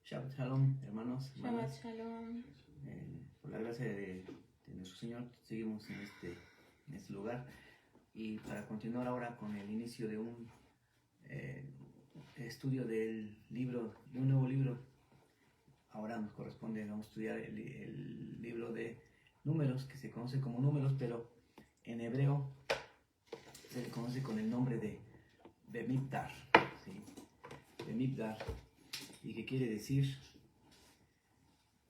Shabbat Shalom, hermanos, Shabbat hermanas. Shalom. Por la gracia de nuestro Señor, seguimos en este lugar. Y para continuar ahora con el inicio de un estudio del libro, de un nuevo libro, ahora nos corresponde, vamos a estudiar el libro de Números, que se conoce como Números, pero en hebreo se le conoce con el nombre de Bemidbar, ¿sí? Bemidbar, y que quiere decir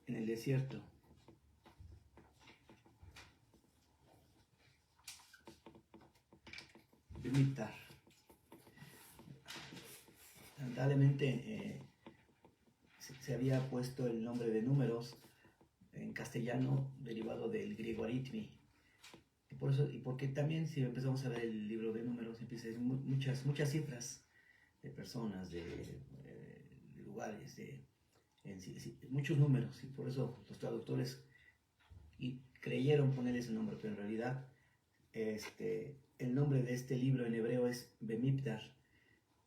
en el desierto. Bemidbar. Lamentablemente se había puesto el nombre de Números en castellano derivado del griego aritmi. Y por eso, y porque también si empezamos a ver el libro de Números, empieza a decir muchas cifras de personas, de lugares, muchos números, y por eso los traductores creyeron ponerle ese nombre, pero en realidad el nombre de este libro en hebreo es Bemidbar,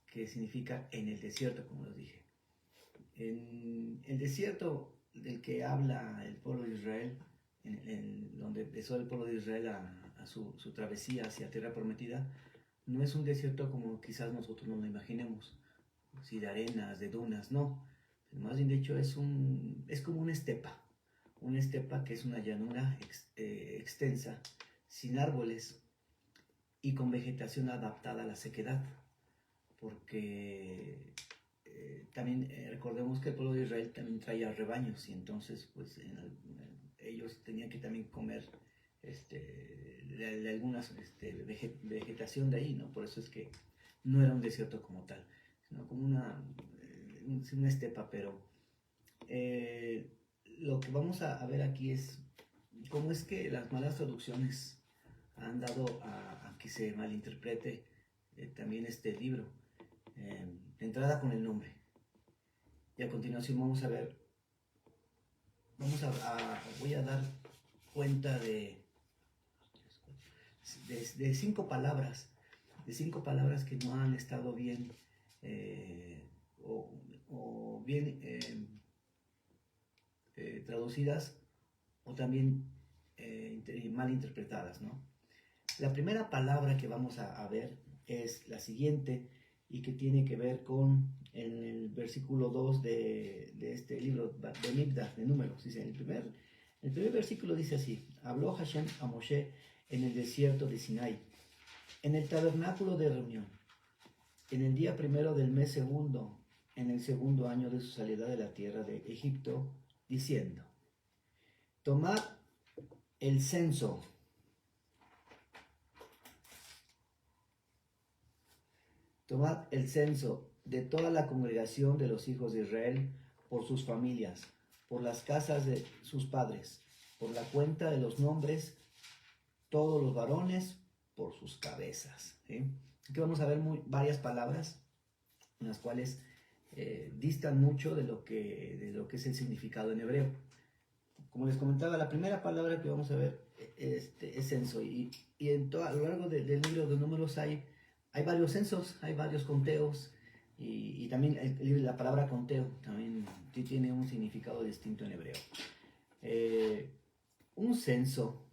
que significa en el desierto, como les dije. En el desierto del que habla el pueblo de Israel, donde empezó el pueblo de Israel a su travesía hacia Tierra Prometida, no es un desierto como quizás nosotros nos lo imaginemos, ¿sí? De arenas, de dunas, no. Más bien dicho es como una estepa que es una llanura extensa, sin árboles y con vegetación adaptada a la sequedad, porque también recordemos que el pueblo de Israel también traía rebaños, y entonces pues ellos tenían que también comer de algunas vegetación de ahí, ¿no? Por eso es que no era un desierto como tal, sino como una estepa. Pero lo que vamos a ver aquí es cómo es que las malas traducciones han dado a que se malinterprete también este libro. De entrada con el nombre, y a continuación vamos a ver, voy a dar cuenta de 5 palabras, que no han estado bien o bien traducidas, o también mal interpretadas, ¿no? La primera palabra que vamos a ver es la siguiente, y que tiene que ver con el versículo 2 de este libro de Bemidbar, de Números. Dice, el primer versículo dice así: habló Hashem a Moshe en el desierto de Sinai, en el tabernáculo de reunión, en el día primero del mes segundo, en el segundo año de su salida de la tierra de Egipto, diciendo: tomad el censo de toda la congregación de los hijos de Israel por sus familias, por las casas de sus padres, por la cuenta de los nombres, todos los varones por sus cabezas. ¿Sí? Aquí vamos a ver varias palabras en las cuales distan mucho de lo que es el significado en hebreo. Como les comentaba, la primera palabra que vamos a ver es censo, y a lo largo del libro de Números hay varios censos, hay varios conteos, y también la palabra conteo también tiene un significado distinto en hebreo. Un censo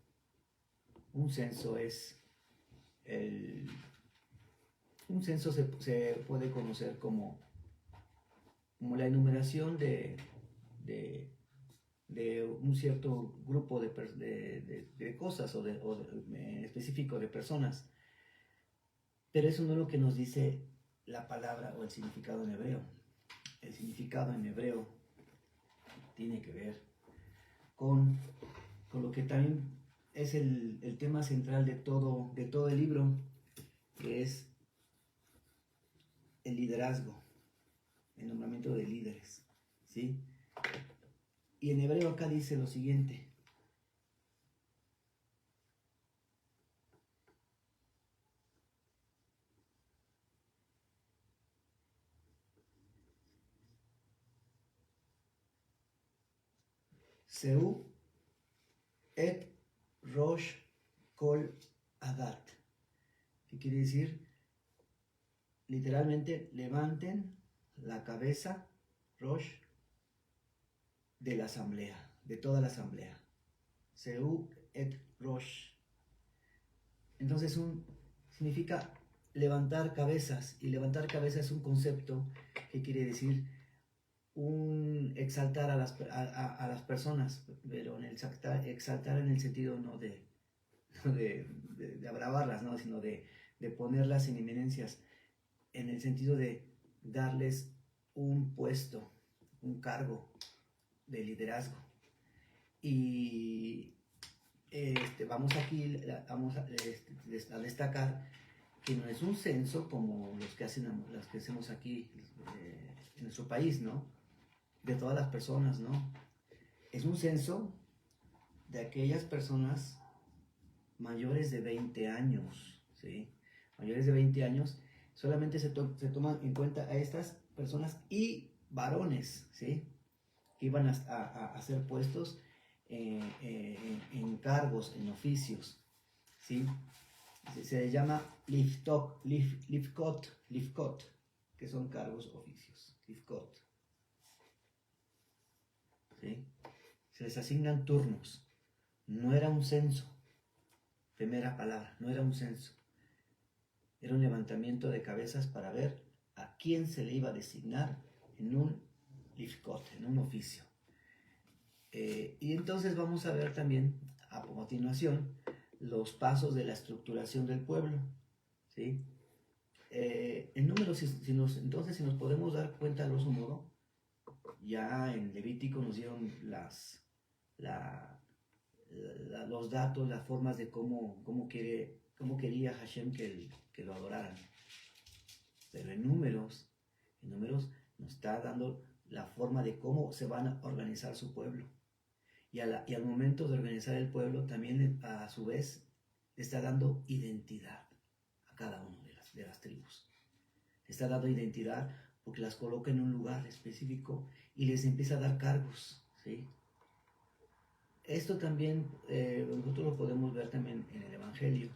es un censo se puede conocer como la enumeración de un cierto grupo de cosas, o específico de personas. Pero eso no es lo que nos dice la palabra o el significado en hebreo. El significado en hebreo tiene que ver con lo que también es el tema central de todo el libro, que es el liderazgo, el nombramiento de líderes, ¿sí? Y en hebreo acá dice lo siguiente: Seu et Rosh Kol Adat, que quiere decir literalmente levanten la cabeza, Rosh, de la asamblea, de toda la asamblea. Seu et Rosh. Entonces significa levantar cabezas, y levantar cabezas es un concepto que quiere decir exaltar a las personas, pero exaltar en el sentido no de abravarlas, ¿no? Sino de ponerlas en eminencias, en el sentido de darles un puesto, un cargo de liderazgo. Y vamos a destacar que no es un censo como los que hacemos aquí en nuestro país, ¿no? De todas las personas, ¿no? Es un censo de aquellas personas mayores de 20 años, ¿sí? Mayores de 20 años, solamente se toman en cuenta a estas personas y varones, ¿sí? Que iban a ser puestos en cargos, en oficios, ¿sí? Se les llama lifkot, que son cargos, oficios, lifkot, ¿sí? Se les asignan turnos. No era un censo, primera palabra, no era un censo. Era un levantamiento de cabezas para ver a quién se le iba a designar en un lifkot, en un oficio. Y entonces vamos a ver también, a continuación, los pasos de la estructuración del pueblo, ¿sí? En números, entonces, si nos podemos dar cuenta, a grosso modo, ya en Levítico nos dieron los datos, las formas de cómo quería Hashem que lo adoraran. Pero en números nos está dando la forma de cómo se van a organizar su pueblo. Y al momento de organizar el pueblo, también a su vez le está dando identidad a cada una de las tribus. Le está dando identidad porque las coloca en un lugar específico y les empieza a dar cargos, ¿sí? Esto también nosotros lo podemos ver también en el Evangelio.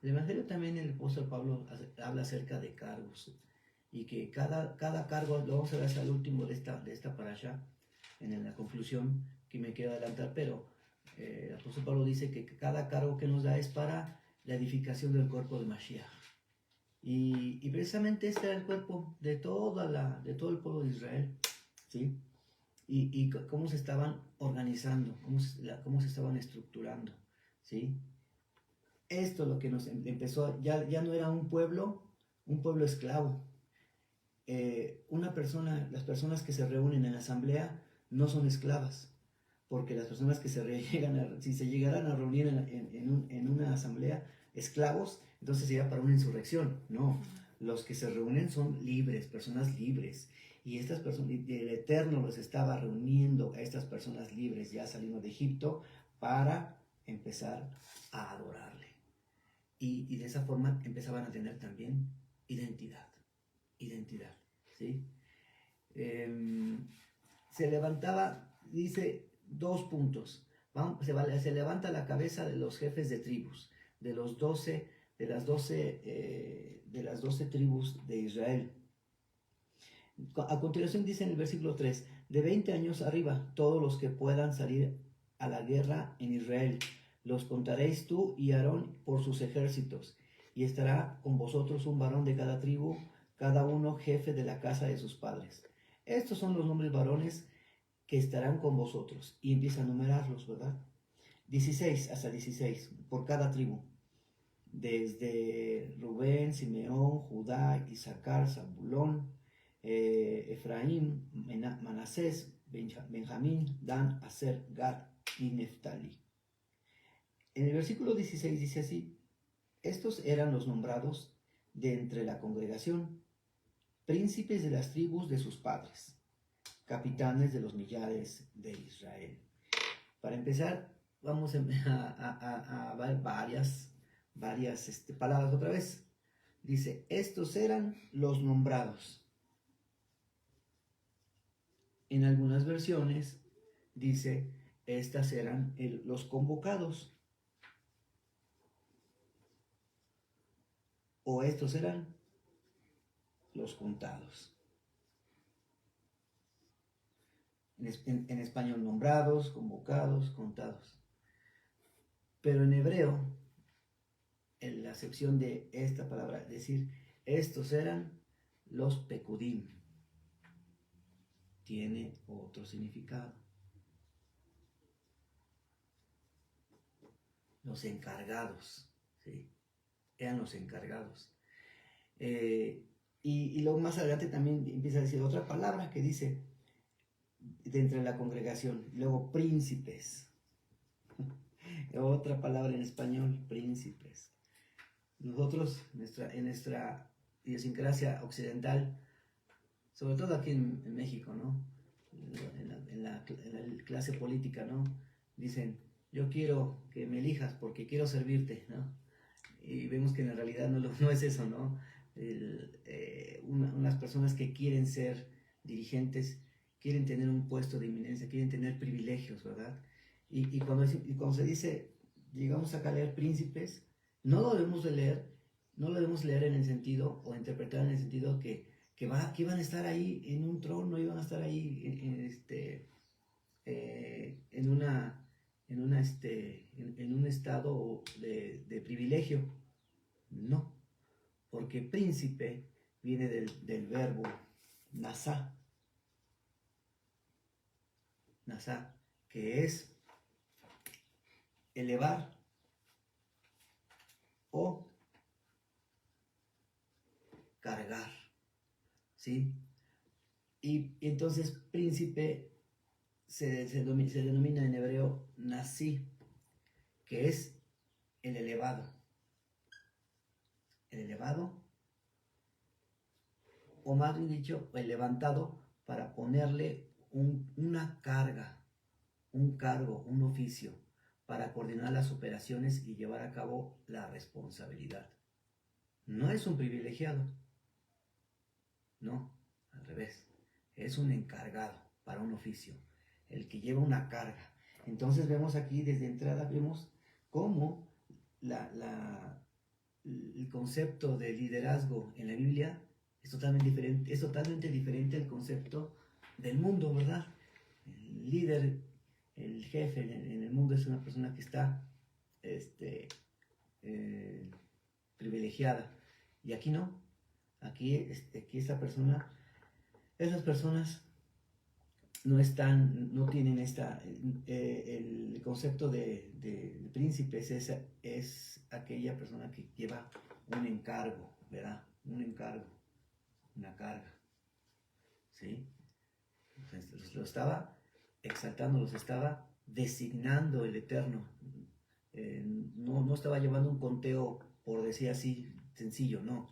El Evangelio también, el apóstol Pablo habla acerca de cargos, y que cada cargo, lo vamos a ver hasta el último de esta parasha, en la conclusión, que me quiero adelantar, pero el apóstol Pablo dice que cada cargo que nos da es para la edificación del cuerpo de Mashiach. Y precisamente este era el cuerpo de todo el pueblo de Israel, ¿sí? Y cómo se estaban organizando, cómo se estaban estructurando, ¿sí? Esto es lo que nos empezó, ya no era un pueblo esclavo. Las personas que se reúnen en la asamblea no son esclavas, porque las personas que si se llegaran a reunir en una asamblea esclavos, entonces sería para una insurrección. No, los que se reúnen son libres, personas libres, y estas personas, el Eterno los estaba reuniendo a estas personas libres ya saliendo de Egipto para empezar a adorarle, y de esa forma empezaban a tener también identidad, ¿sí? Se levantaba, dice, 2 puntos. Se levanta la cabeza de los jefes de tribus, de las 12 tribus de Israel. A continuación dice en el versículo 3, de 20 años arriba, todos los que puedan salir a la guerra en Israel, los contaréis tú y Aarón por sus ejércitos, y estará con vosotros un varón de cada tribu, cada uno jefe de la casa de sus padres. Estos son los nombres varones que estarán con vosotros. Y empieza a numerarlos, ¿verdad? 16 hasta 16, por cada tribu. Desde Rubén, Simeón, Judá, Isaacar, Zabulón, Efraín, Manasés, Benjamín, Dan, Aser, Gad y Neftalí. En el versículo 16 dice así: estos eran los nombrados de entre la congregación, príncipes de las tribus de sus padres, capitanes de los millares de Israel. Para empezar, vamos a ver varias palabras otra vez. Dice, estos eran los nombrados. En algunas versiones dice, estas eran los convocados. O estos eran los contados. En español nombrados, convocados, contados. Pero en hebreo, en la acepción de esta palabra, es decir, estos eran los pekudim, tiene otro significado. Los encargados, ¿sí? Eran los encargados. Y luego más adelante también empieza a decir otra palabra que dice, de entre la congregación, luego príncipes. Otra palabra en español, príncipes. Nosotros, en nuestra idiosincrasia occidental, sobre todo aquí en México, ¿no? En la clase política, ¿no? Dicen, yo quiero que me elijas porque quiero servirte, ¿no? Y vemos que en realidad no es eso, ¿no? Unas personas que quieren ser dirigentes, quieren tener un puesto de eminencia, quieren tener privilegios, ¿verdad? Y cuando se dice, llegamos acá a leer príncipes, no lo debemos leer en el sentido, o interpretar en el sentido que iban a estar ahí en un trono, iban a estar ahí en un estado de privilegio. No, porque príncipe viene del verbo nasá, que es elevar o cargar, ¿sí? Y entonces príncipe se denomina en hebreo nasí, que es el elevado, o más bien dicho, el levantado para ponerle una carga, un cargo, un oficio, para coordinar las operaciones y llevar a cabo la responsabilidad. No es un privilegiado, no, al revés, es un encargado para un oficio, el que lleva una carga. Entonces vemos aquí, desde entrada, vemos cómo el concepto de liderazgo en la Biblia es totalmente diferente al concepto del mundo, ¿verdad? El líder, el jefe en el mundo es una persona que está privilegiada. Y aquí no. Aquí esas personas no tienen el concepto de príncipes es aquella persona que lleva un encargo, ¿verdad? Un encargo, una carga, ¿sí? Entonces, lo estaba exaltando, los estaba designando el Eterno. No estaba llevando un conteo, por decir así, sencillo, no,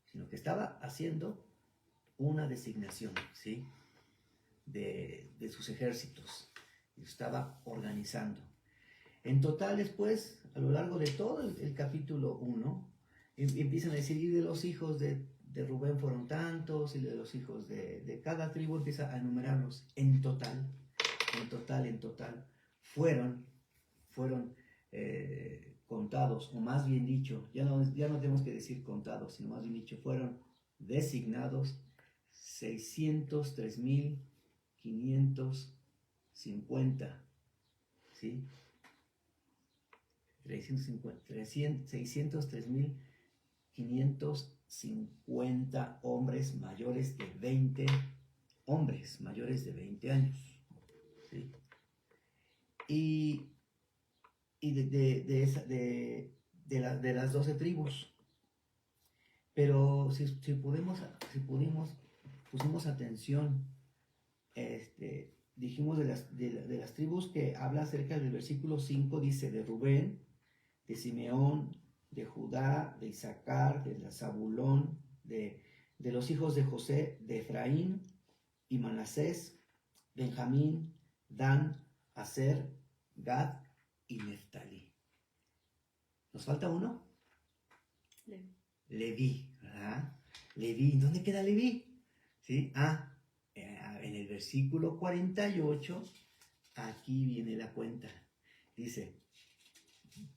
sino que estaba haciendo una designación, ¿sí? De sus ejércitos, y estaba organizando. En total, después, a lo largo de todo el capítulo 1, empiezan a decir, y de los hijos de Rubén fueron tantos, y de los hijos de cada tribu empieza a enumerarlos. En total, fueron contados, o más bien dicho, ya no tenemos que decir contados, sino más bien dicho, fueron designados 603.550, ¿sí? 603.550 hombres mayores de 20 años, ¿sí? Y de las 12 tribus. Pero si pusimos atención, dijimos de las tribus que habla acerca del versículo 5, dice de Rubén, de Simeón, de Judá, de Isaacar, de Zabulón, de los hijos de José, de Efraín y Manasés, Benjamín, Dan, Aser, Gad y Neftalí. ¿Nos falta uno? Leví, ¿verdad? Leví, ¿dónde queda Leví? ¿Sí? En el versículo 48, aquí viene la cuenta. Dice,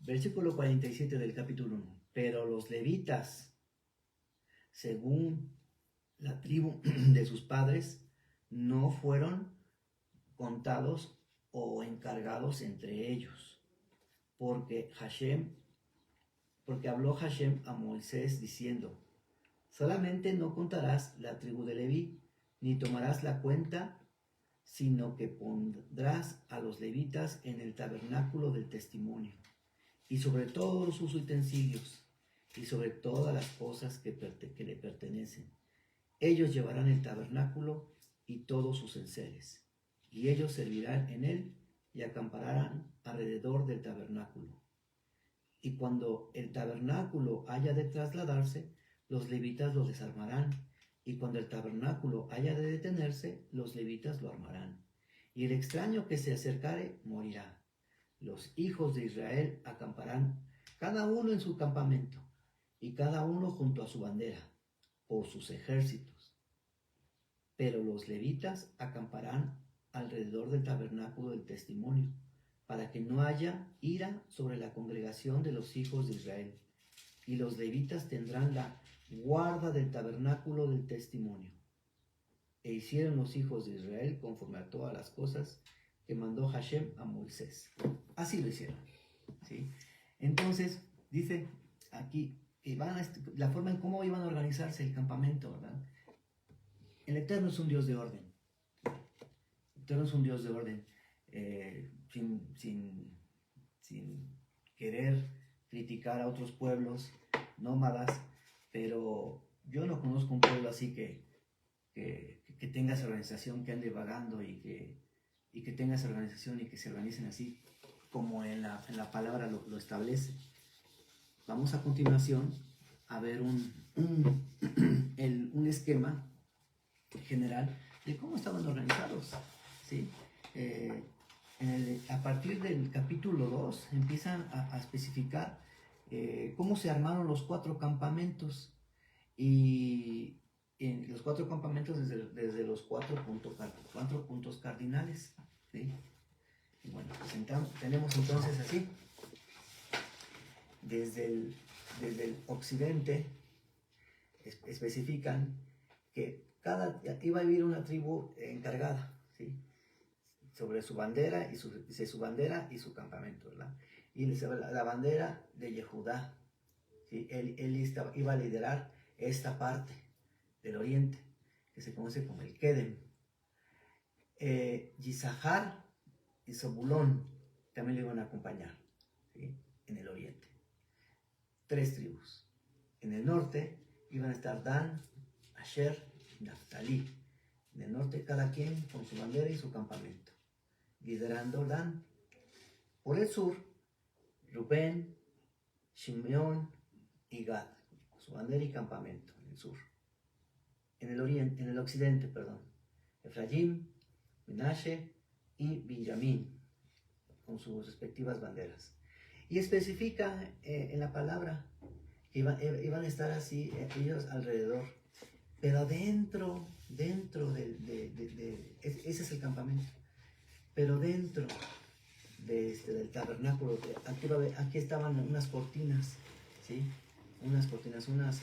versículo 47 del capítulo 1, pero los levitas, según la tribu de sus padres, no fueron contados o encargados entre ellos, porque habló Hashem a Moisés diciendo: solamente no contarás la tribu de Leví, ni tomarás la cuenta, sino que pondrás a los levitas en el tabernáculo del testimonio, y sobre todos sus utensilios, y sobre todas las cosas que le pertenecen. Ellos llevarán el tabernáculo y todos sus enseres, y ellos servirán en él y acamparán alrededor del tabernáculo. Y cuando el tabernáculo haya de trasladarse, los levitas lo desarmarán, y cuando el tabernáculo haya de detenerse, los levitas lo armarán. Y el extraño que se acercare morirá. Los hijos de Israel acamparán, cada uno en su campamento, y cada uno junto a su bandera, por sus ejércitos. Pero los levitas acamparán alrededor del tabernáculo del testimonio, para que no haya ira sobre la congregación de los hijos de Israel. Y los levitas tendrán la guarda del tabernáculo del testimonio. E hicieron los hijos de Israel conforme a todas las cosas que mandó Hashem a Moisés. Así lo hicieron, ¿sí? Entonces, dice aquí, la forma en cómo iban a organizarse el campamento, ¿verdad? El Eterno es un Dios de orden. El Eterno es un Dios de orden. Sin querer criticar a otros pueblos nómadas, pero yo no conozco un pueblo así que tenga esa organización, que ande vagando y que tenga esa organización y que se organicen así como en la palabra lo establece. Vamos a continuación a ver un esquema general de cómo estaban organizados, ¿sí? A partir del capítulo 2 empiezan a especificar cómo se armaron los 4 campamentos, y en los 4 campamentos desde los 4 puntos cardinales, ¿sí? Y bueno, pues tenemos entonces así, desde el occidente especifican que iba a vivir una tribu encargada, ¿sí? Sobre su bandera y su campamento, ¿verdad? Y la bandera de Yehudá, ¿sí? Él iba a liderar esta parte del oriente, que se conoce como el Kedem. Yisahar y Zebulón también le iban a acompañar, ¿sí? En el oriente. 3 tribus. En el norte iban a estar Dan, Asher y Naftali. En el norte cada quien con su bandera y su campamento, liderando Dan. Por el sur, Rubén, Shimeón y Gad, su bandera y campamento en el sur. En el occidente, Efraín, Menashe y Benjamín, con sus respectivas banderas. Y especifica en la palabra que iban a estar así ellos alrededor, pero dentro ese es el campamento, pero dentro del tabernáculo, aquí estaban unas cortinas, ¿sí? Unas cortinas, unas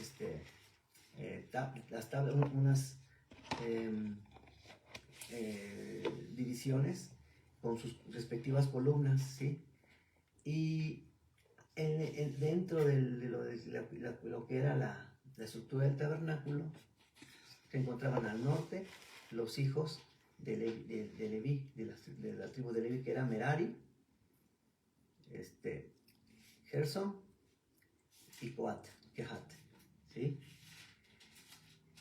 divisiones con sus respectivas columnas, ¿sí? Y dentro de lo que era la estructura del tabernáculo, se encontraban al norte los hijos de Leví, de la tribu de Leví, que era Merari, Gerson y Kehat, ¿sí?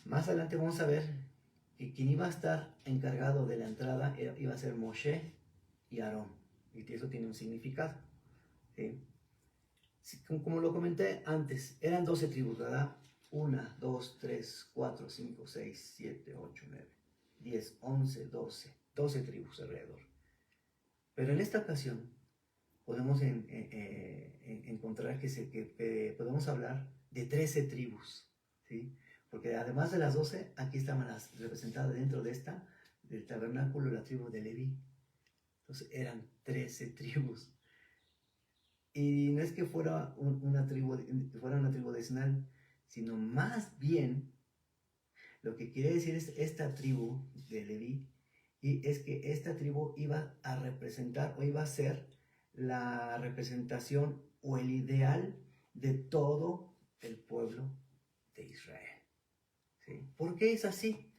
Más adelante vamos a ver que quien iba a estar encargado de la entrada iba a ser Moshe y Aarón, y eso tiene un significado, ¿sí? Como lo comenté antes, eran 12 tribus, ¿verdad? 1, 2, 3, 4, 5, 6, 7, 8, 9, 10, 11, 12 tribus alrededor. Pero en esta ocasión podemos encontrar que podemos hablar de 13 tribus, ¿sí? Porque además de las 12, aquí estaban representadas dentro del tabernáculo, la tribu de Leví. Entonces eran 13 tribus. Y no es que fuera una tribu decimal, sino más bien lo que quiere decir es esta tribu de Leví Y es que esta tribu iba a representar o iba a ser la representación o el ideal de todo el pueblo de Israel. ¿Sí? ¿Por qué es así?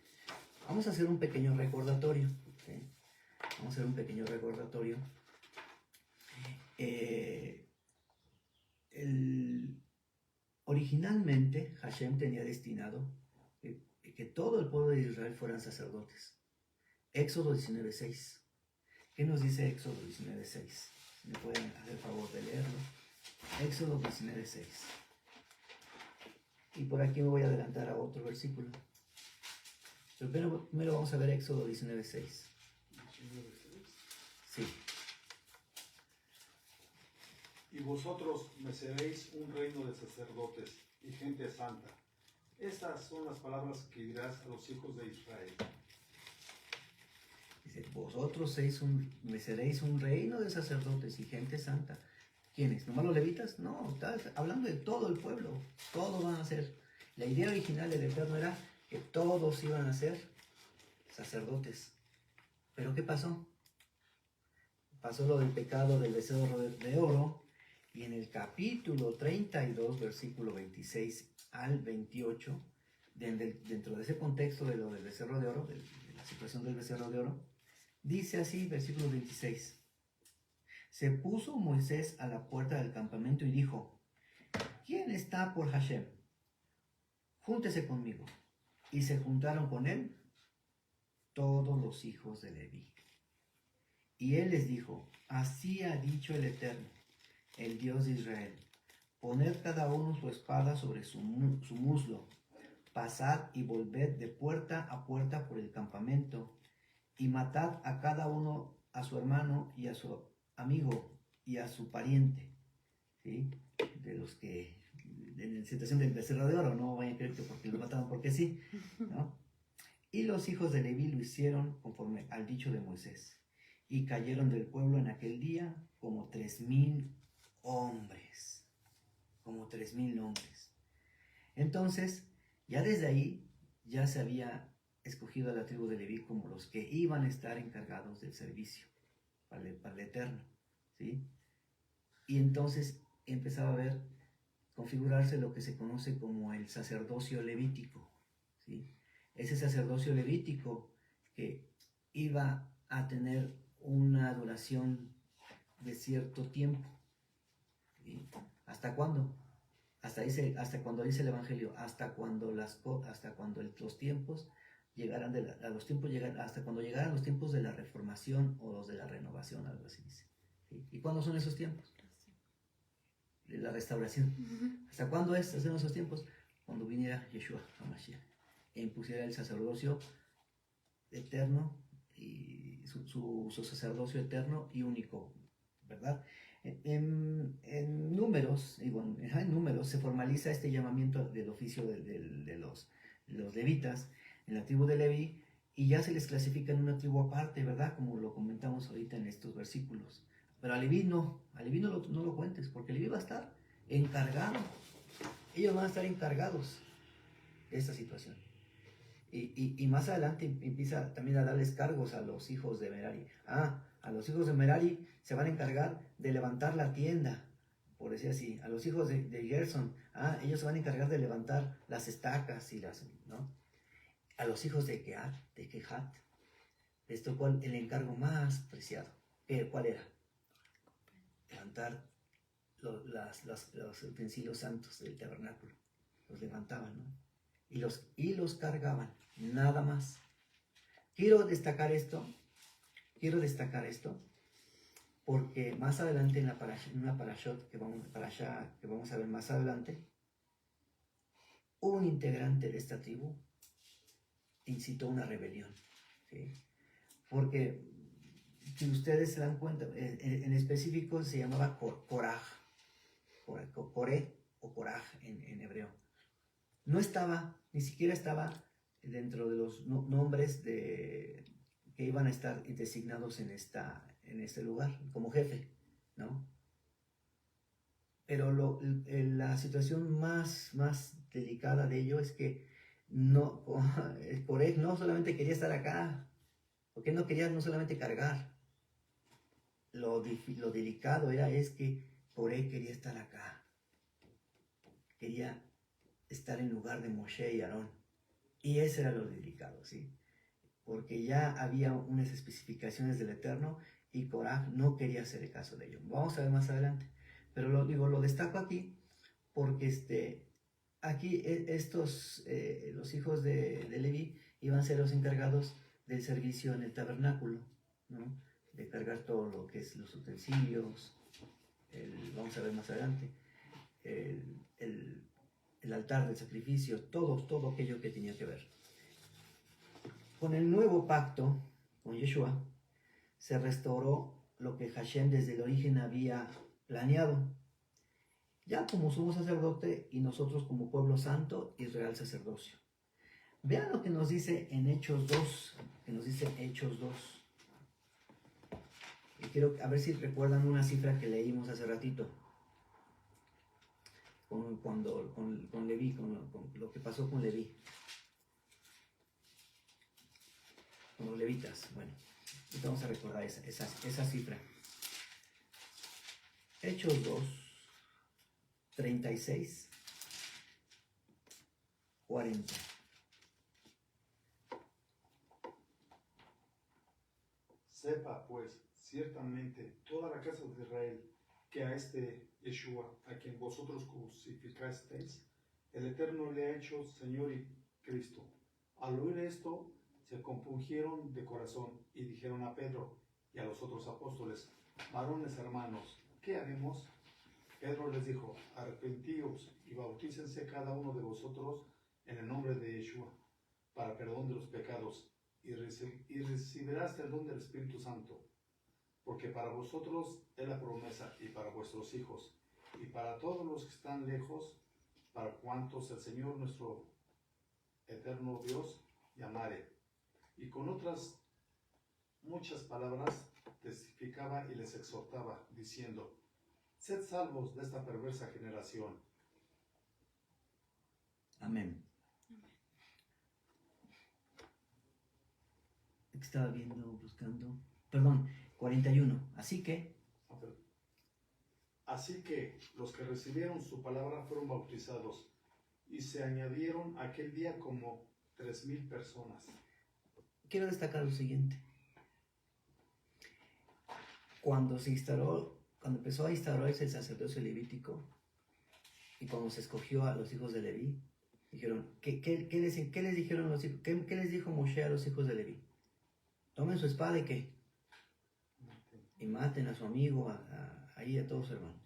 Vamos a hacer un pequeño recordatorio. ¿Sí? Vamos a hacer un pequeño recordatorio. Originalmente Hashem tenía destinado que todo el pueblo de Israel fueran sacerdotes. Éxodo 19:6. ¿Qué nos dice Éxodo 19:6? ¿Me pueden hacer el favor de leerlo? Éxodo 19:6. Y por aquí me voy a adelantar a otro versículo. Pero primero vamos a ver Éxodo 19:6. Sí. Y vosotros me seréis un reino de sacerdotes y gente santa. Estas son las palabras que dirás a los hijos de Israel. Dice, vosotros me seréis un reino de sacerdotes y gente santa. ¿Quiénes? ¿Nomás los levitas? No, está hablando de todo el pueblo. Todos van a ser. La idea original del Eterno era que todos iban a ser sacerdotes. ¿Pero qué pasó? Pasó lo del pecado del becerro de oro. Y en el capítulo 32, versículo 26 al 28, dentro de ese contexto de lo del becerro de oro, de la situación del becerro de oro, dice así, versículo 26. Se puso Moisés a la puerta del campamento y dijo, ¿quién está por Hashem? Júntese conmigo. Y se juntaron con él todos los hijos de Leví. Y él les dijo, así ha dicho el Eterno, el Dios de Israel, poned cada uno su espada sobre su muslo, pasad y volved de puerta a puerta por el campamento, y matad a cada uno a su hermano y a su amigo y a su pariente. ¿Sí? De los que, en la situación del becerro de oro, no vayan a creer que porque lo mataron porque sí, ¿no? Y los hijos de Leví lo hicieron conforme al dicho de Moisés, y cayeron del pueblo en aquel día como 3,000 hombres, como 3,000 hombres. Entonces, ya desde ahí, ya se había escogido a la tribu de Leví como los que iban a estar encargados del servicio para el Eterno, ¿sí? Y entonces empezaba a configurarse lo que se conoce como el sacerdocio levítico, ¿sí? Ese sacerdocio levítico que iba a tener una duración de cierto tiempo. ¿Sí? ¿Hasta cuándo? Hasta cuando dice el Evangelio, hasta cuando los tiempos llegaran hasta cuando llegaran los tiempos de la reformación o los de la renovación, algo así dice. ¿Sí? ¿Y cuándo son esos tiempos? De la restauración. ¿Hasta cuándo son esos tiempos? Cuando viniera Yeshua HaMashiach e impusiera el sacerdocio eterno y su sacerdocio eterno y único, ¿verdad? En números, en números se formaliza este llamamiento del oficio de los levitas en la tribu de Leví, y ya se les clasifica en una tribu aparte, ¿verdad? Como lo comentamos ahorita en estos versículos. Pero a Leví no lo cuentes, porque Leví va a estar encargado. Ellos van a estar encargados de esta situación. Y más adelante empieza también a darles cargos a los hijos de Merari. A los hijos de Merari se van a encargar de levantar la tienda, por decir así. A los hijos de Gerson, ellos se van a encargar de levantar las estacas ¿no? A los hijos de Kehat, les tocó el encargo más preciado. ¿Cuál era? Levantar los utensilios santos del tabernáculo. Los levantaban, ¿no? Y los cargaban, nada más. Quiero destacar esto porque más adelante en una parashot que vamos a ver más adelante, un integrante de esta tribu incitó una rebelión, ¿sí? Porque si ustedes se dan cuenta, en específico se llamaba Korah, Coré o Korah en hebreo. Ni siquiera estaba dentro de los nombres que iban a estar designados en este lugar como jefe, ¿no? Pero la situación más delicada de ello es que Coré no solamente quería estar acá, Porque él no quería no solamente cargar, lo delicado es que Coré quería estar acá, quería estar en lugar de Moshe y Aarón, y ese era lo delicado, ¿sí? Porque ya había unas especificaciones del Eterno y Coraj no quería hacer el caso de ello. Vamos a ver más adelante, pero lo destaco aquí porque aquí los hijos de Leví iban a ser los encargados del servicio en el tabernáculo, ¿no? De cargar todo lo que es los utensilios, vamos a ver más adelante, el altar del sacrificio, todo aquello que tenía que ver. Con el nuevo pacto, con Yeshua, se restauró lo que Hashem desde el origen había planeado, ya como sumo sacerdote y nosotros como pueblo santo y real sacerdocio. Vean lo que nos dice en Hechos 2, Y quiero a ver si recuerdan una cifra que leímos hace ratito, con Leví, con lo que pasó con Leví, con los levitas. Bueno, entonces vamos a recordar esa cifra. Hechos 2, 36, 40. Sepa, pues, ciertamente toda la casa de Israel, que a este Yeshua, a quien vosotros crucificasteis, el Eterno le ha hecho Señor y Cristo. Al oír esto, se compungieron de corazón y dijeron a Pedro y a los otros apóstoles: varones hermanos, ¿qué haremos? Pedro les dijo: arrepentíos y bautícense cada uno de vosotros en el nombre de Yeshua, para perdón de los pecados, y recibirás el don del Espíritu Santo, porque para vosotros es la promesa, y para vuestros hijos, y para todos los que están lejos, para cuantos el Señor nuestro eterno Dios llamare. Y con otras muchas palabras testificaba y les exhortaba, diciendo: sed salvos de esta perversa generación. Amén. Estaba viendo, buscando. Perdón, 41. Así que los que recibieron su palabra fueron bautizados, y se añadieron aquel día como 3,000 personas. Quiero destacar lo siguiente. Cuando empezó a instaurarse el sacerdocio levítico, y cuando se escogió a los hijos de Leví, dijeron, ¿qué les dijeron los hijos? ¿Qué les dijo Moshe a los hijos de Leví? Tomen su espada y ¿qué? Y maten a su amigo, ahí a todos, hermanos.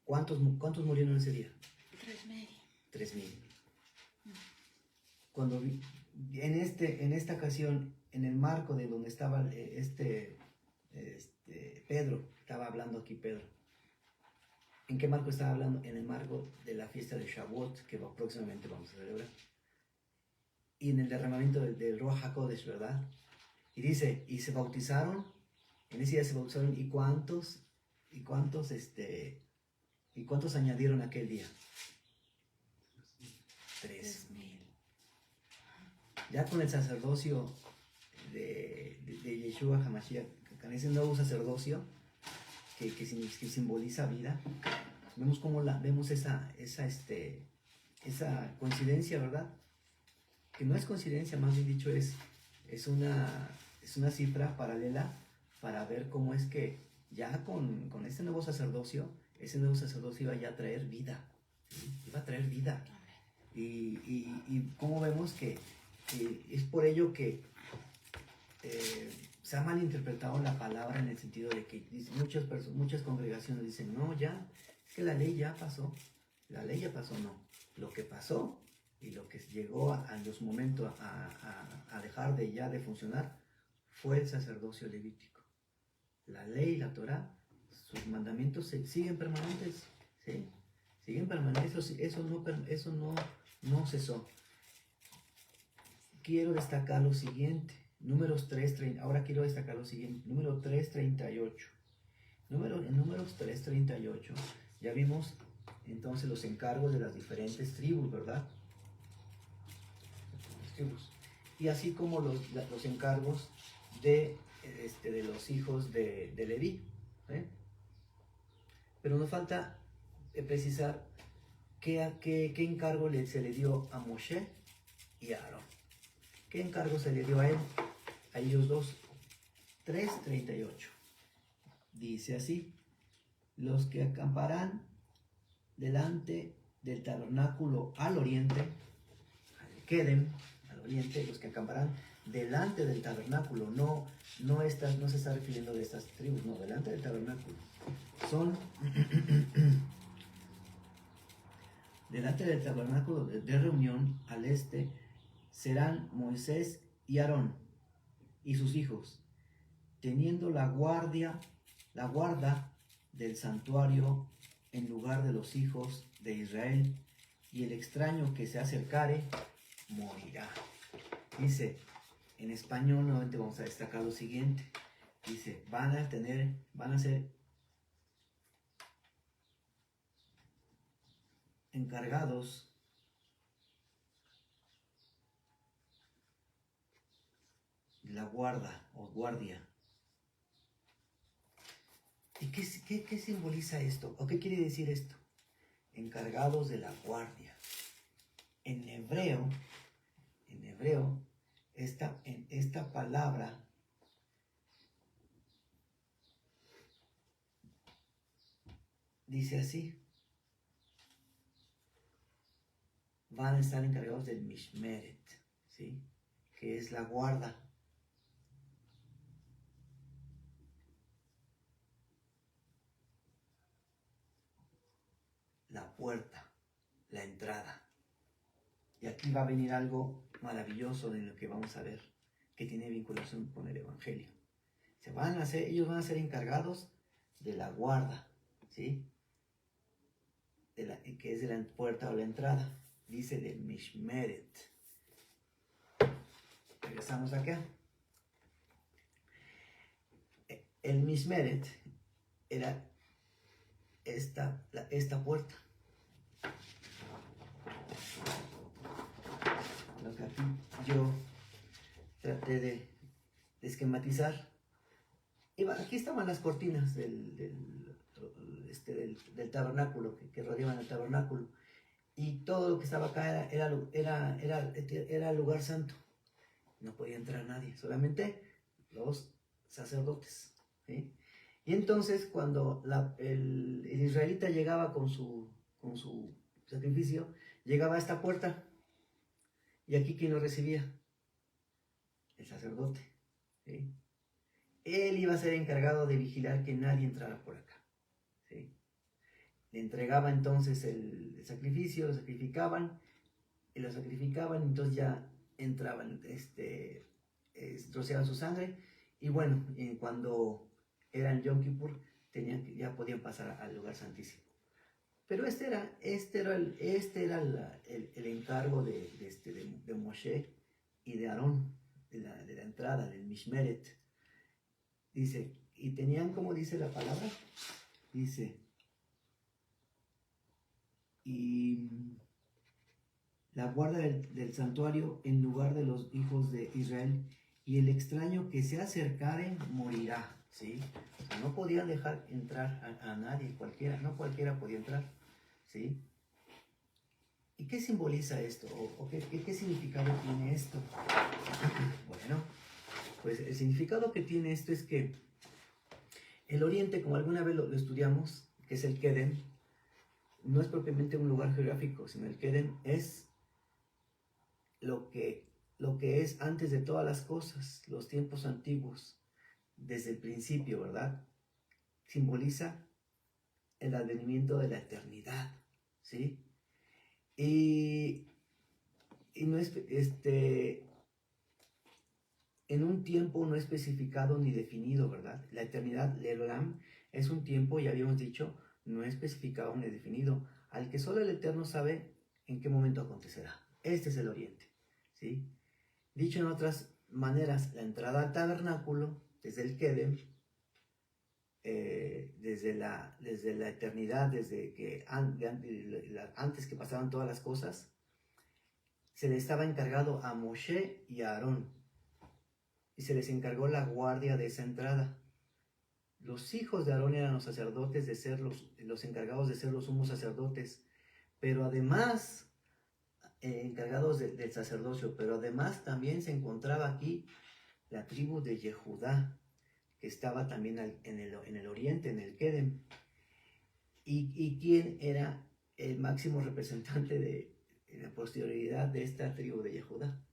¿Cuántos murieron ese día? 3,000. 3,000. Cuando en esta ocasión, en el marco de donde estaba Pedro, estaba hablando aquí Pedro. ¿En qué marco estaba hablando? En el marco de la fiesta de Shavuot, que próximamente vamos a celebrar. Y en el derramamiento del Ruach HaKodesh, ¿verdad? Y dice, y se bautizaron, en ese día se bautizaron, ¿y cuántos añadieron aquel día? 3,000. Ya con el sacerdocio de Yeshua HaMashiach, con ese nuevo sacerdocio que simboliza vida, vemos esa coincidencia, ¿verdad? Que no es coincidencia, más bien dicho, es una cifra paralela para ver cómo es que ya con ese nuevo sacerdocio iba ya a traer vida, ¿sí? Iba a traer vida. Y cómo vemos que es por ello que se ha malinterpretado la palabra, en el sentido de que muchas congregaciones dicen, no, ya, es que la ley ya pasó, no. Lo que pasó y lo que llegó a los momentos a dejar de funcionar fue el sacerdocio levítico. La ley, la Torah, sus mandamientos siguen permanentes, ¿sí? Siguen permanentes, eso no cesó. Quiero destacar lo siguiente, Números 3:30, ahora quiero destacar lo siguiente, número 3:38. En Números 3:38 ya vimos entonces los encargos de las diferentes tribus, ¿verdad? Y así como los encargos de los hijos de Leví. ¿Eh? Pero nos falta precisar qué encargo se le dio a Moshe y a Aarón. ¿Qué encargo se le dio a él? A ellos dos. 3:38. Dice así: los que acamparán delante del tabernáculo al oriente, al Kedem, al oriente, los que acamparán delante del tabernáculo, no se está refiriendo de estas tribus, no, delante del tabernáculo, son delante del tabernáculo de reunión al este, serán Moisés y Aarón y sus hijos, teniendo la guarda del santuario en lugar de los hijos de Israel, y el extraño que se acercare morirá. Dice, en español nuevamente vamos a destacar lo siguiente. Dice, van a ser encargados de la guarda o guardia. ¿Y qué simboliza esto? ¿O qué quiere decir esto? Encargados de la guardia. En hebreo, esta palabra dice así: van a estar encargados del mishmeret, ¿sí? Que es la guarda. La puerta, la entrada. Y aquí va a venir algo maravilloso de lo que vamos a ver, que tiene vinculación con el Evangelio. Ellos van a ser encargados de la guarda, ¿sí? Que es de la puerta o la entrada. Dice del mishmeret. Regresamos acá. El mishmeret era esta puerta. Lo que aquí yo traté de esquematizar. Aquí estaban las cortinas del tabernáculo, que rodeaban el tabernáculo. Y todo lo que estaba acá era el lugar santo. No podía entrar nadie, solamente los sacerdotes, ¿sí? Y entonces cuando el israelita llegaba con su sacrificio, llegaba a esta puerta. Y aquí, ¿quién lo recibía? El sacerdote, ¿sí? Él iba a ser encargado de vigilar que nadie entrara por acá, ¿sí? Le entregaba entonces el sacrificio, lo sacrificaban, entonces ya entraban, rociaban su sangre, y bueno, cuando era el Yom Kippur, ya podían pasar al lugar santísimo. Pero este era el encargo de Moshe y de Aarón, de la entrada, del mishmeret. Dice, y tenían, como dice la palabra, dice, y la guarda del santuario en lugar de los hijos de Israel, y el extraño que se acercare morirá, ¿sí? O sea, no podían dejar entrar a nadie, cualquiera podía entrar, ¿sí? ¿Y qué simboliza esto? ¿O qué significado tiene esto? Bueno, pues el significado que tiene esto es que el oriente, como alguna vez lo estudiamos, que es el Kedem, no es propiamente un lugar geográfico, sino el Kedem es lo que es antes de todas las cosas, los tiempos antiguos, desde el principio, ¿verdad? Simboliza el advenimiento de la eternidad, ¿sí? Y no es, en un tiempo no especificado ni definido, ¿verdad? La eternidad, el Olam, es un tiempo, ya habíamos dicho, no especificado ni definido, al que solo el Eterno sabe en qué momento acontecerá. Este es el oriente, ¿sí? Dicho en otras maneras, la entrada al tabernáculo, desde el Kedem, desde la eternidad, desde que antes que pasaban todas las cosas, se le estaba encargado a Moshe y a Aarón. y se les encargó la guardia de esa entrada. Los hijos de Aarón eran los sacerdotes de ser los encargados de ser los sumos sacerdotes, pero además, encargados del sacerdocio, pero además también se encontraba aquí la tribu de Yehudá, que estaba también en el oriente, en el Kedem. ¿Y quién era el máximo representante de la posterioridad de esta tribu de Yehudá?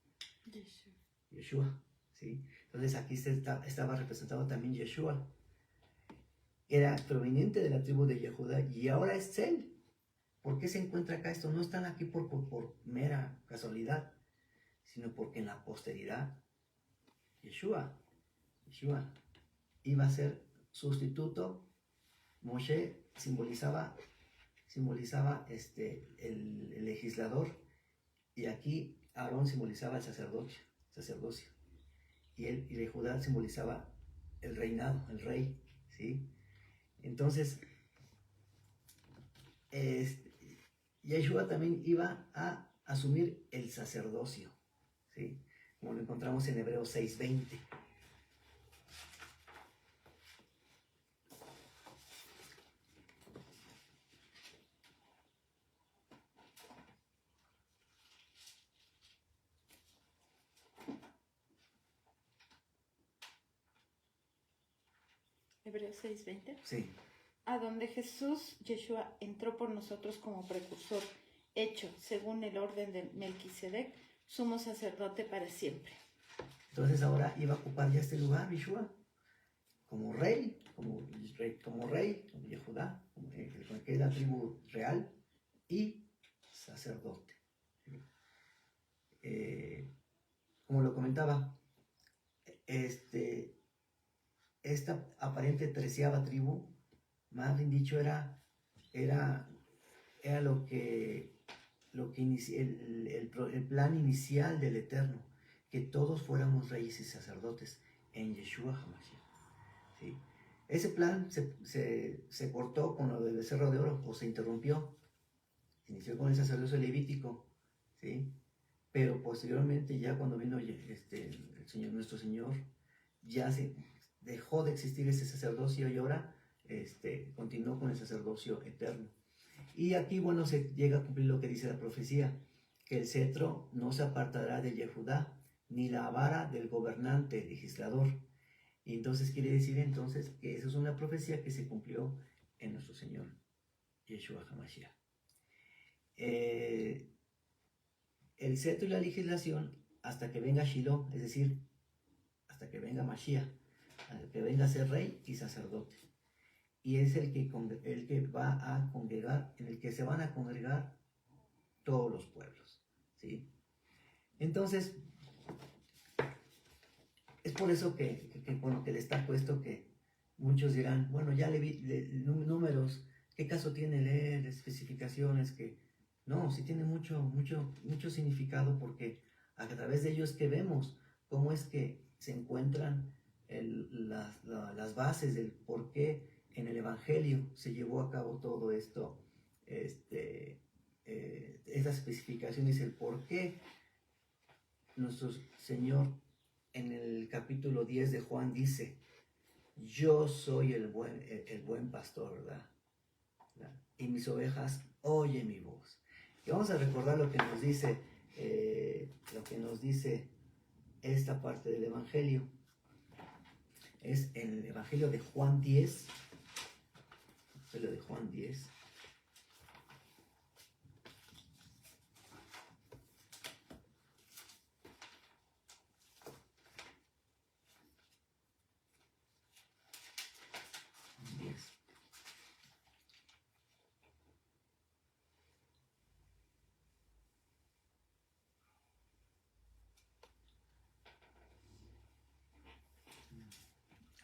Yeshua, ¿sí? Entonces aquí estaba representado también Yeshua. Era proveniente de la tribu de Yehudá y ahora es él. ¿Por qué se encuentra acá esto? No están aquí por mera casualidad, sino porque en la posteridad Yeshua iba a ser sustituto. Moshe simbolizaba el legislador, y aquí Aarón simbolizaba el sacerdocio, y Judá simbolizaba el reinado, el rey, ¿sí? Entonces, Yeshua también iba a asumir el sacerdocio, ¿sí? Como lo encontramos en Hebreos 6:20. Hebreos 6:20. Sí. A donde Jesús, Yeshua, entró por nosotros como precursor, hecho según el orden de Melquisedec, sumo sacerdote para siempre. Entonces ahora iba a ocupar ya este lugar, Yeshua, como rey, como Yehudá, que es la tribu real, y sacerdote. Como lo comentaba, esta aparente 13ª tribu, más bien dicho, era lo que el plan inicial del Eterno, que todos fuéramos reyes y sacerdotes en Yeshua HaMashiach, ¿sí? Ese plan se cortó con lo del becerro de oro, o se interrumpió. Inició con el sacerdocio levítico, ¿sí? Pero posteriormente, ya cuando vino nuestro Señor, ya se dejó de existir ese sacerdocio, y ahora continuó con el sacerdocio eterno. Y aquí, bueno, se llega a cumplir lo que dice la profecía, que el cetro no se apartará de Yehudá, ni la vara del gobernante, legislador. Y entonces quiere decir entonces que esa es una profecía que se cumplió en nuestro Señor Yeshua HaMashiach. El cetro y la legislación hasta que venga Shiloh, es decir, hasta que venga Mashiach, hasta que venga a ser rey y sacerdote. Y es el que va a congregar, en el que se van a congregar todos los pueblos, ¿sí? Entonces, es por eso que destaco esto, que muchos dirán, bueno, ya le vi números, ¿qué caso tiene leer especificaciones? Que no, sí tiene mucho significado, porque a través de ellos que vemos cómo es que se encuentran las bases del por qué en el Evangelio se llevó a cabo todo esto, esas especificaciones, el por qué nuestro Señor en el capítulo 10 de Juan dice: yo soy el buen pastor, ¿verdad? Y mis ovejas oyen mi voz. Y vamos a recordar lo que nos dice esta parte del Evangelio. Es en el Evangelio de Juan 10. Evangelio de Juan 10.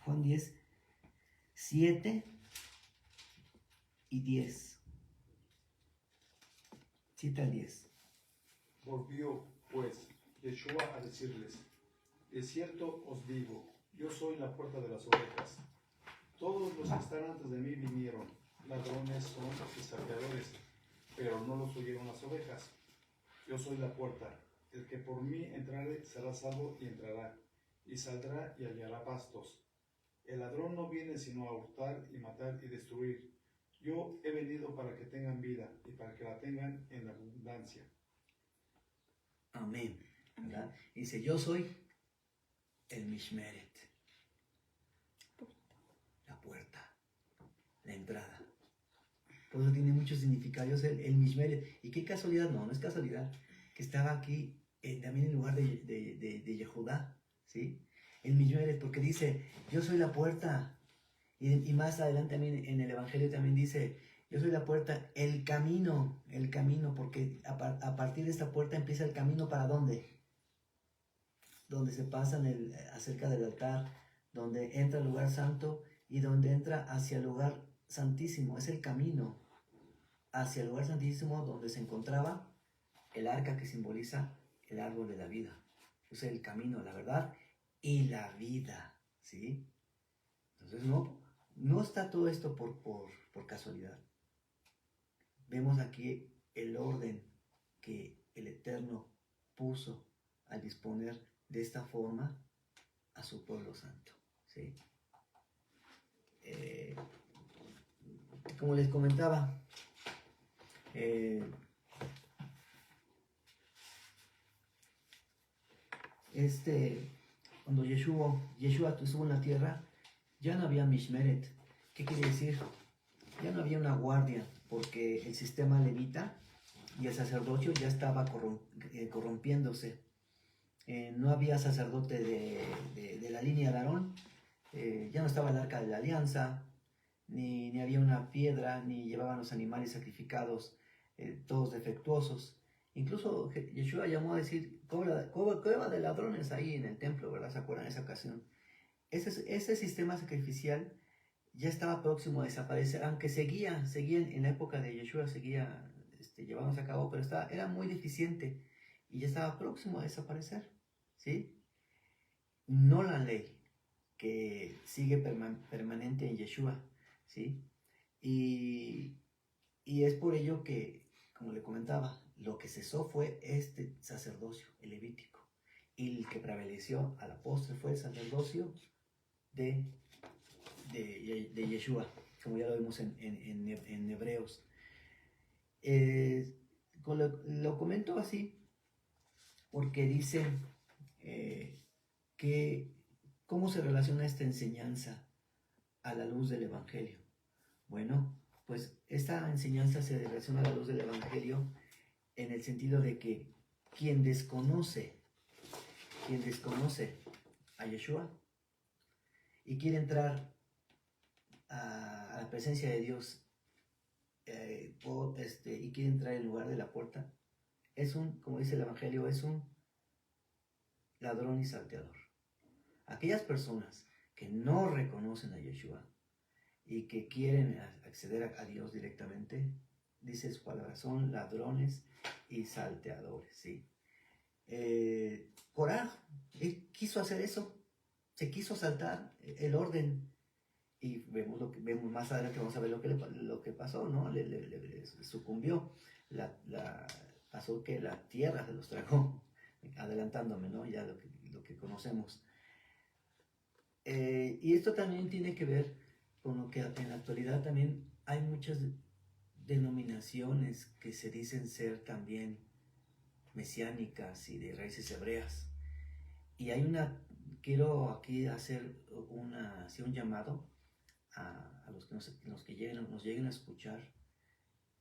Juan 10, 7 y 10. 7 al 10. Volvió, pues, Yeshua a decirles: de cierto os digo, yo soy la puerta de las ovejas. Todos los que están antes de mí vinieron, ladrones son y saqueadores, pero no los oyeron las ovejas. Yo soy la puerta. El que por mí entrare será salvo y entrará, y saldrá y hallará pastos. El ladrón no viene sino a hurtar y matar y destruir. Yo he venido para que tengan vida y para que la tengan en abundancia. Amén. ¿Verdad? Dice, yo soy el Mishmeret, la puerta, la entrada. Por eso tiene mucho significado. Yo soy el Mishmeret. Y qué casualidad, no es casualidad, que estaba aquí también en lugar de Yehudá, ¿sí? El Mishmeret, porque dice, yo soy la puerta. Y más adelante también en el Evangelio también dice, yo soy la puerta, el camino, porque a partir de esta puerta empieza el camino ¿para dónde? Donde se pasan acerca del altar, donde entra el lugar santo y donde entra hacia el lugar santísimo. Es el camino hacia el lugar santísimo donde se encontraba el arca que simboliza el árbol de la vida. Es el camino, la verdad y la vida, ¿sí? Entonces no está todo esto por casualidad. Vemos aquí el orden que el Eterno puso al disponer de esta forma a su pueblo santo, ¿sí? Como les comentaba, cuando Yeshua estuvo en la tierra, ya no había Mishmeret. ¿Qué quiere decir? Ya no había una guardia, porque el sistema levita y el sacerdocio ya estaba corrompiéndose. No había sacerdote de la línea de Aarón, ya no estaba el arca de la alianza, ni había una piedra, ni llevaban los animales sacrificados, todos defectuosos. Incluso Yeshua llamó a decir, cueva de ladrones ahí en el templo, ¿verdad? ¿Se acuerdan de esa ocasión? Ese sistema sacrificial ya estaba próximo a desaparecer, aunque seguía en la época de Yeshua, seguía llevándose a cabo, pero era muy deficiente y ya estaba próximo a desaparecer, ¿sí? No la ley, que sigue permanente en Yeshua, ¿sí? Y es por ello que, como le comentaba, lo que cesó fue este sacerdocio, el levítico, y el que prevaleció a la postre fue el sacerdocio de Yeshua, como ya lo vimos en Hebreos. Lo comento así porque dice que cómo se relaciona esta enseñanza a la luz del Evangelio. Bueno, pues esta enseñanza se relaciona a la luz del Evangelio en el sentido de que quien desconoce a Yeshua y quiere entrar a la presencia de Dios y quiere entrar en lugar de la puerta, como dice el Evangelio, es un ladrón y salteador. Aquellas personas que no reconocen a Yeshua y que quieren acceder a Dios directamente, dice su palabra, son ladrones y salteadores, ¿sí? Coraj, él quiso hacer eso, se quiso saltar el orden. Y vemos más adelante, vamos a ver lo que pasó, ¿no? Le sucumbió. Pasó que la tierra se los tragó, adelantándome, ¿no? Ya lo que conocemos. Y esto también tiene que ver con lo que en la actualidad también hay muchas denominaciones que se dicen ser también mesiánicas y de raíces hebreas. Y quiero aquí hacer un llamado a los que nos lleguen a escuchar,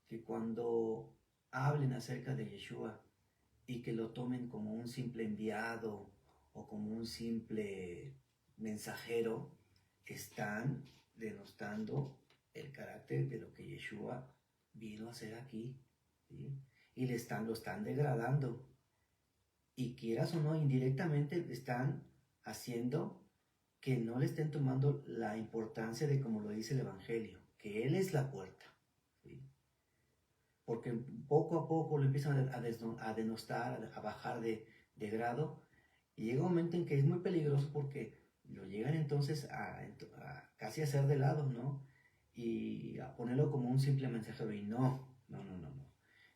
que cuando hablen acerca de Yeshua y que lo tomen como un simple enviado o como un simple mensajero, están denostando el carácter de lo que Yeshua vino a hacer aquí, ¿sí? Y lo están degradando, y quieras o no, indirectamente están haciendo que no le estén tomando la importancia de, como lo dice el Evangelio, que Él es la puerta, ¿sí? Porque poco a poco lo empiezan a denostar, a bajar de grado, y llega un momento en que es muy peligroso porque lo llegan entonces a casi hacer de lado, ¿no? Y a ponerlo como un simple mensajero, y no.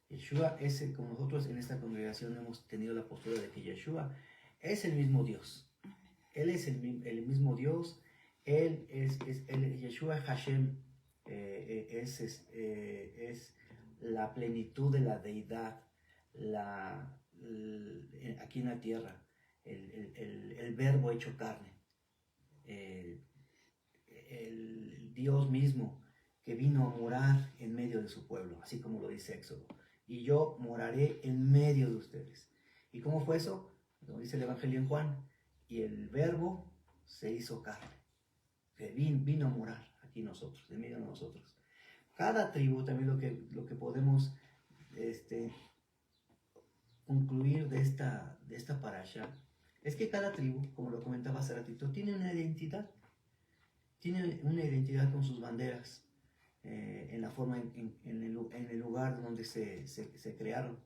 Yeshua como nosotros en esta congregación hemos tenido la postura de que Yeshua es el mismo Dios. Él es el mismo Dios, Él es el Yeshua Hashem, es la plenitud de la deidad aquí en la tierra, el verbo hecho carne, el Dios mismo que vino a morar en medio de su pueblo, así como lo dice Éxodo. Y yo moraré en medio de ustedes. ¿Y cómo fue eso? Como dice el Evangelio en Juan, y el verbo se hizo carne, que vino a morar aquí nosotros, en medio de nosotros. Cada tribu, también lo que podemos concluir de esta parasha, es que cada tribu, como lo comentaba hace ratito, tiene una identidad con sus banderas, en la forma, en el lugar donde se crearon.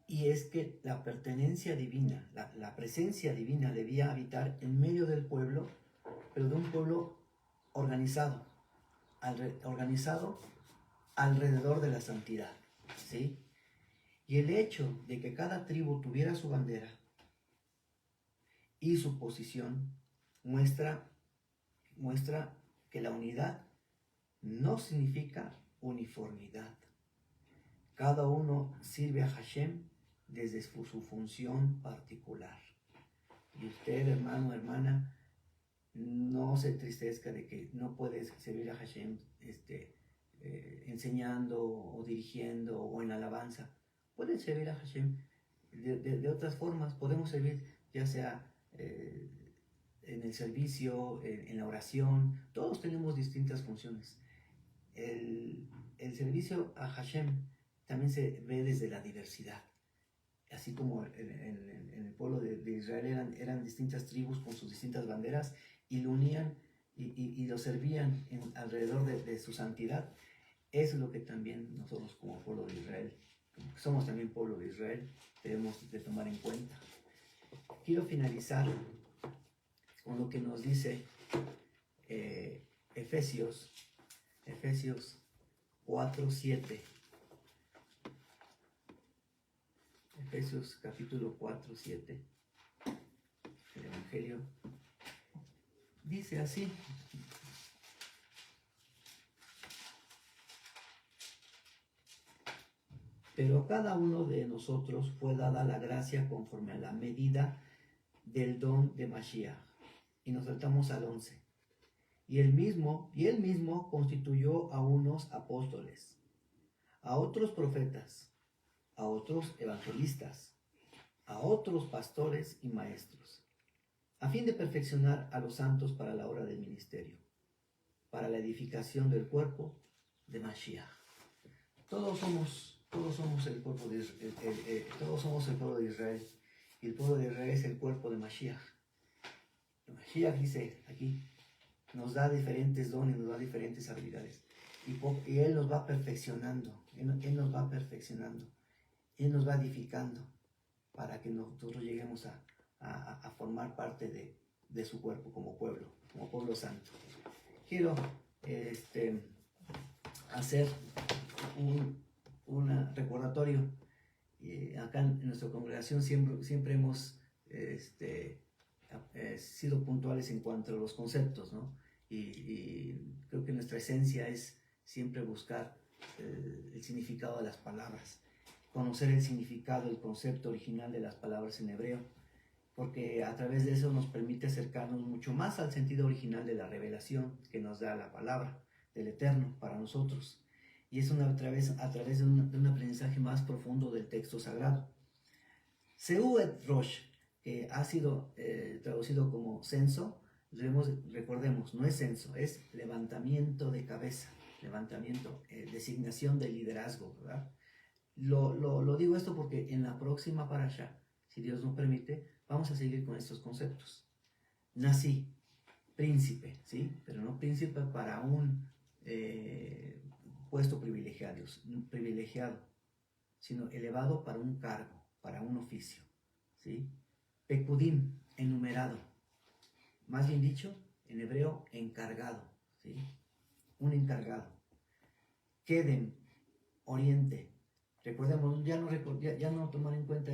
Y es que la pertenencia divina, la presencia divina debía habitar en medio del pueblo, pero de un pueblo organizado alrededor de la santidad, ¿sí? Y el hecho de que cada tribu tuviera su bandera y su posición muestra que la unidad no significa uniformidad. Cada uno sirve a Hashem desde su función particular. Y usted, hermano, hermana, no se entristezca de que no puedes servir a Hashem enseñando o dirigiendo o en alabanza. Puedes servir a Hashem de otras formas. Podemos servir ya sea en el servicio, en la oración. Todos tenemos distintas funciones. El servicio a Hashem también se ve desde la diversidad. Así como en el pueblo de Israel eran distintas tribus con sus distintas banderas y lo unían y lo servían alrededor de su santidad. Eso es lo que también nosotros como pueblo de Israel, como somos también pueblo de Israel, debemos de tomar en cuenta. Quiero finalizar con lo que nos dice Efesios 4:7. Efesios capítulo 4:7. El Evangelio dice así: pero a cada uno de nosotros fue dada la gracia conforme a la medida del don de Mashiach. Y nos saltamos al 11. Y él mismo constituyó a unos apóstoles, a otros profetas, a otros evangelistas, a otros pastores y maestros, a fin de perfeccionar a los santos para la obra del ministerio, para la edificación del cuerpo de Mashiach. Todos somos el cuerpo de todos somos el pueblo de Israel, y el pueblo de Israel es el cuerpo de Mashiach. Mashiach dice aquí, nos da diferentes dones, nos da diferentes habilidades, y Él nos va perfeccionando, Él nos va perfeccionando, Él nos va edificando para que nosotros lleguemos a formar parte de su cuerpo como pueblo santo. Quiero hacer un recordatorio. Acá en nuestra congregación siempre hemos sido puntuales en cuanto a los conceptos, ¿no? Y creo que nuestra esencia es siempre buscar el significado de las palabras, conocer el significado, el concepto original de las palabras en hebreo, porque a través de eso nos permite acercarnos mucho más al sentido original de la revelación que nos da la palabra del Eterno para nosotros. Y es a través de un aprendizaje más profundo del texto sagrado. Seuet Rosh, que ha sido traducido como censo, recordemos, no es censo, es levantamiento de cabeza, designación de liderazgo, ¿verdad? Lo digo esto porque en la próxima parasha, si Dios nos permite, vamos a seguir con estos conceptos. Nací, príncipe, ¿sí? Pero no príncipe para un puesto privilegiado, sino elevado para un cargo, para un oficio, ¿sí? Pekudim, enumerado, más bien dicho, en hebreo, encargado, ¿sí? Un encargado. Kedem, oriente. Recordemos, ya no tomar en cuenta,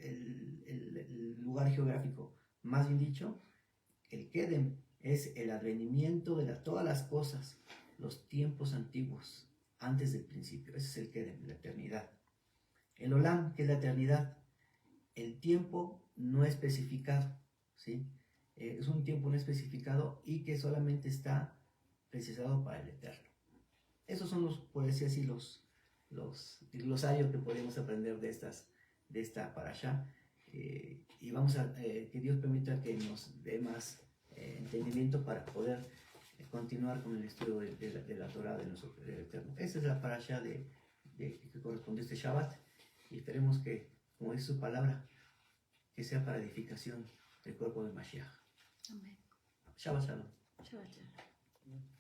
el lugar geográfico, más bien dicho, el Kedem es el advenimiento de todas las cosas, los tiempos antiguos, antes del principio. Ese es el Kedem, la eternidad. El Olam, que es la eternidad, el tiempo no especificado, ¿sí? Es un tiempo no especificado y que solamente está precisado para el eterno. Esos son los, por decir así, los glosarios que podemos aprender de esta parashá. Y vamos a que Dios permita que nos dé más entendimiento para poder continuar con el estudio de la Torah del Eterno. Esa es la parashá que corresponde a este Shabbat, y esperemos que, como dice su palabra, que sea para edificación del cuerpo de Mashiach. Amén. Shabbat Shalom. Shabbat shalom.